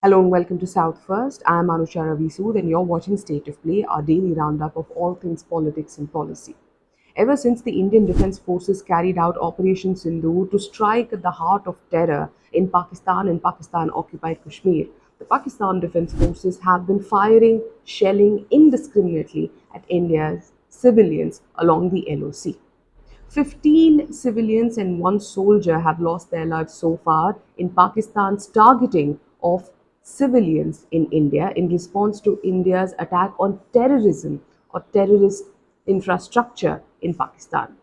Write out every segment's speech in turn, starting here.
Hello and welcome to South First. I am Anusha Ravisood and you're watching State of Play, our daily roundup of all things politics and policy. Ever since the Indian Defence Forces carried out Operation Sindoor to strike at the heart of terror in Pakistan and Pakistan-occupied Kashmir, the Pakistan Defence Forces have been firing, shelling indiscriminately at India's civilians along the LOC. 15 civilians and one soldier have lost their lives so far in Pakistan's targeting of civilians in India in response to India's attack on terrorism or terrorist infrastructure in Pakistan.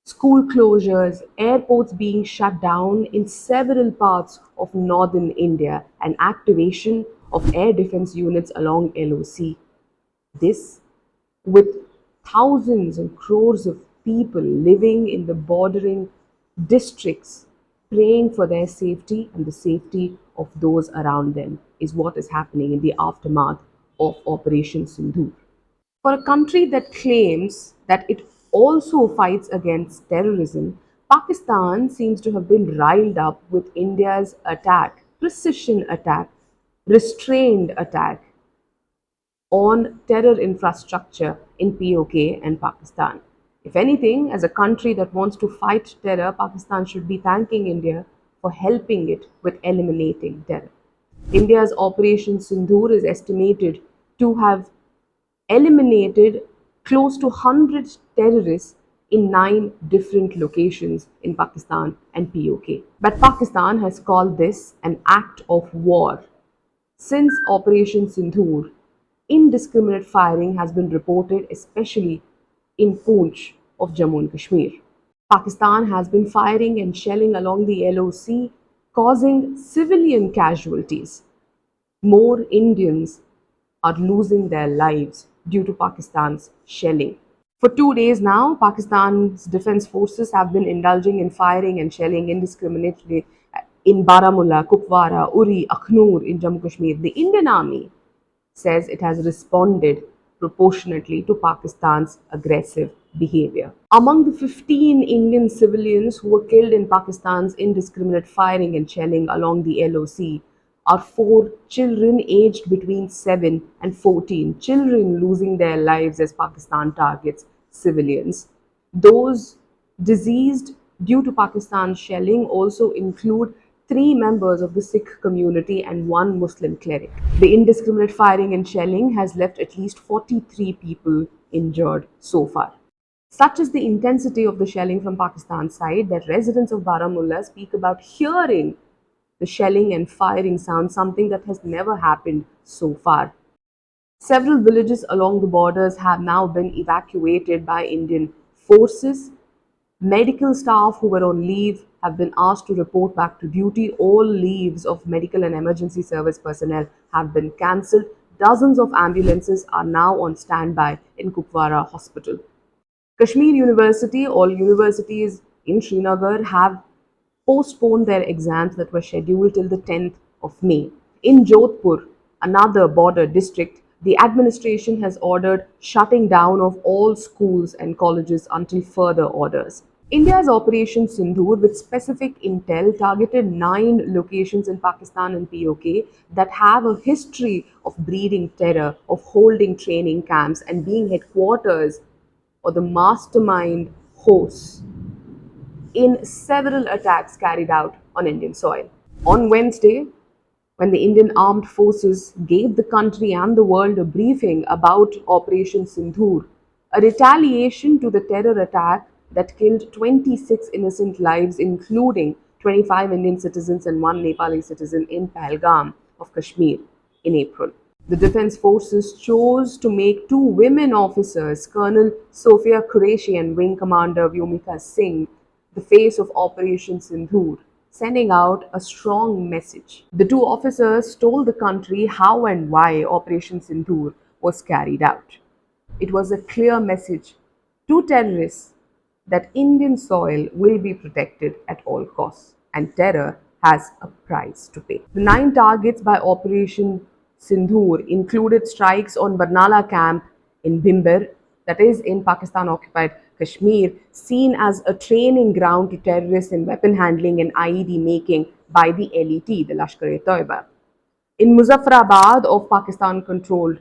School closures, airports being shut down in several parts of northern India, and activation of air defense units along LOC. This with thousands and crores of people living in the bordering districts praying for their safety and the safety of those around them is what is happening in the aftermath of Operation Sindoor. For a country that claims that it also fights against terrorism, Pakistan seems to have been riled up with India's attack, precision attack, restrained attack on terror infrastructure in POK and Pakistan. If anything, as a country that wants to fight terror, Pakistan should be thanking India for helping it with eliminating terror. India's Operation Sindoor is estimated to have eliminated close to 100 terrorists in 9 different locations in Pakistan and POK. But Pakistan has called this an act of war. Since Operation Sindoor, indiscriminate firing has been reported, especially in Poonch of Jammu and Kashmir. Pakistan has been firing and shelling along the LOC, causing civilian casualties. More Indians are losing their lives due to Pakistan's shelling. For 2 days now, Pakistan's defense forces have been indulging in firing and shelling indiscriminately in Baramulla, Kupwara, Uri, Akhnur in Jammu Kashmir. The Indian Army says it has responded proportionately to Pakistan's aggressive behavior. Among the 15 Indian civilians who were killed in Pakistan's indiscriminate firing and shelling along the LOC are 4 children aged between 7 and 14, children losing their lives as Pakistan targets civilians. Those deceased due to Pakistan's shelling also include 3 members of the Sikh community and 1 Muslim cleric. The indiscriminate firing and shelling has left at least 43 people injured so far. Such is the intensity of the shelling from Pakistan's side that residents of Baramulla speak about hearing the shelling and firing sound, something that has never happened so far. Several villages along the borders have now been evacuated by Indian forces. Medical staff who were on leave have been asked to report back to duty. All leaves of medical and emergency service personnel have been cancelled. Dozens of ambulances are now on standby in Kupwara Hospital. Kashmir University, all universities in Srinagar have postponed their exams that were scheduled till the 10th of May. In Jodhpur, another border district, the administration has ordered shutting down of all schools and colleges until further orders. India's Operation Sindoor, with specific intel, targeted 9 locations in Pakistan and POK that have a history of breeding terror, of holding training camps, and being headquarters or the mastermind hosts in several attacks carried out on Indian soil. On Wednesday, when the Indian armed forces gave the country and the world a briefing about Operation Sindoor, a retaliation to the terror attack that killed 26 innocent lives, including 25 Indian citizens and 1 Nepali citizen in Pahalgam of Kashmir in April. The defense forces chose to make 2 women officers, Colonel Sophia Qureshi and Wing Commander Vyomika Singh, the face of Operation Sindoor, sending out a strong message. The 2 officers told the country how and why Operation Sindoor was carried out. It was a clear message to terrorists that Indian soil will be protected at all costs and terror has a price to pay. The 9 targets by Operation Sindoor included strikes on Barnala camp in Bhimber, that is in Pakistan occupied Kashmir, seen as a training ground to terrorists in weapon handling and IED making by the LET, the Lashkar-e-Toiba. In Muzaffarabad of Pakistan controlled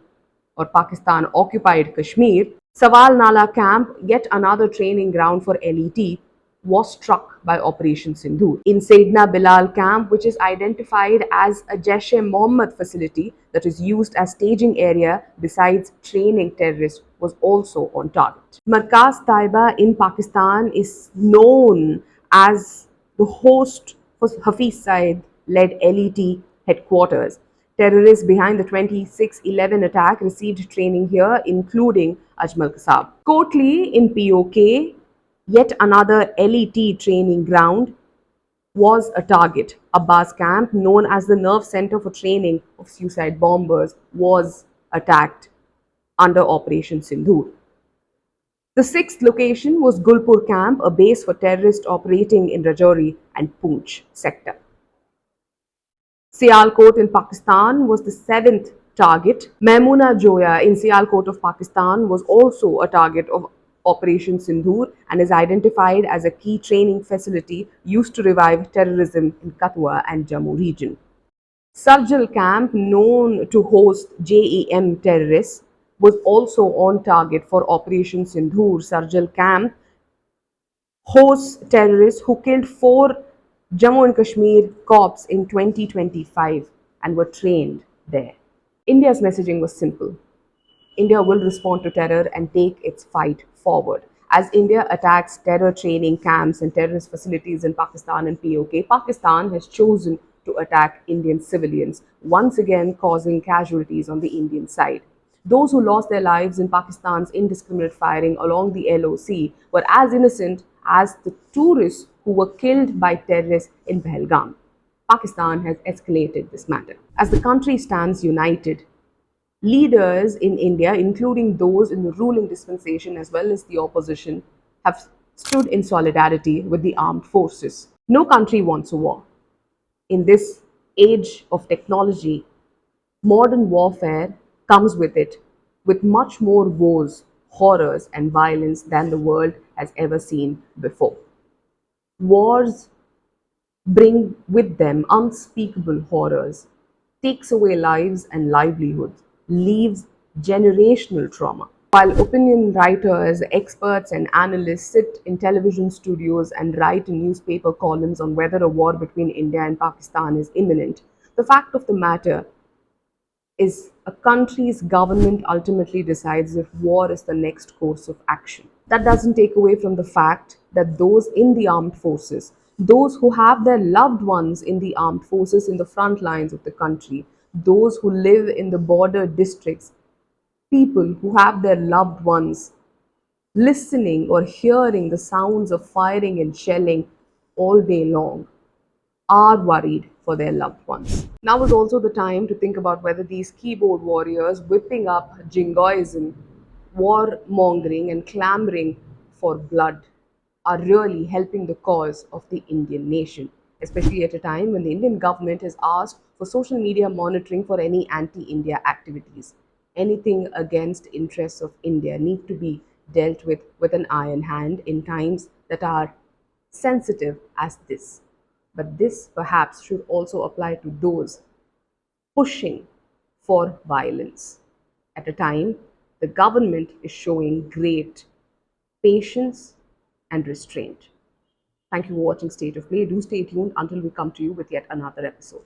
or Pakistan occupied Kashmir, Sawal Nala camp, yet another training ground for LET, was struck by Operation Sindoor. In Saidna Bilal camp, which is identified as a Jaish-e-Mohammed facility that is used as staging area besides training terrorists, was also on target. Markaz Taiba in Pakistan is known as the host for Hafiz Saeed led LET headquarters. Terrorists behind the 26/11 attack received training here, including Ajmal Kasab. Kotli in POK, yet another LET training ground, was a target. Abbas camp, known as the nerve center for training of suicide bombers, was attacked under Operation Sindoor. The sixth location was Gulpur camp, a base for terrorists operating in Rajouri and Poonch sector. Sialkot in Pakistan was the seventh target. Maimuna Joya in Sialkot of Pakistan was also a target of Operation Sindoor and is identified as a key training facility used to revive terrorism in Kathua and Jammu region. Sarjal camp, known to host JEM terrorists, was also on target for Operation Sindoor. Sarjal camp hosts terrorists who killed four Jammu and Kashmir cops in 2025 and were trained there. India's messaging was simple. India will respond to terror and take its fight forward. As India attacks terror training camps and terrorist facilities in Pakistan and POK, Pakistan has chosen to attack Indian civilians, once again causing casualties on the Indian side. Those who lost their lives in Pakistan's indiscriminate firing along the LOC were as innocent as the tourists who were killed by terrorists in Pahalgam. Pakistan has escalated this matter. As the country stands united, leaders in India, including those in the ruling dispensation as well as the opposition, have stood in solidarity with the armed forces. No country wants a war. In this age of technology, modern warfare comes with it, with much more wars, horrors, and violence than the world has ever seen before. Wars bring with them unspeakable horrors, takes away lives and livelihoods, leaves generational trauma. While opinion writers, experts, and analysts sit in television studios and write newspaper columns on whether a war between India and Pakistan is imminent, the fact of the matter is a country's government ultimately decides if war is the next course of action. That doesn't take away from the fact that those in the armed forces, those who have their loved ones in the armed forces in the front lines of the country, those who live in the border districts, people who have their loved ones listening or hearing the sounds of firing and shelling all day long, are worried for their loved ones. Now is also the time to think about whether these keyboard warriors whipping up jingoism, warmongering, and clamoring for blood are really helping the cause of the Indian nation, especially at a time when the Indian government has asked for social media monitoring for any anti-India activities. Anything against interests of India need to be dealt with an iron hand in times that are sensitive as this. But this perhaps should also apply to those pushing for violence. At a time, the government is showing great patience and restraint. Thank you for watching State of Play. Do stay tuned until we come to you with yet another episode.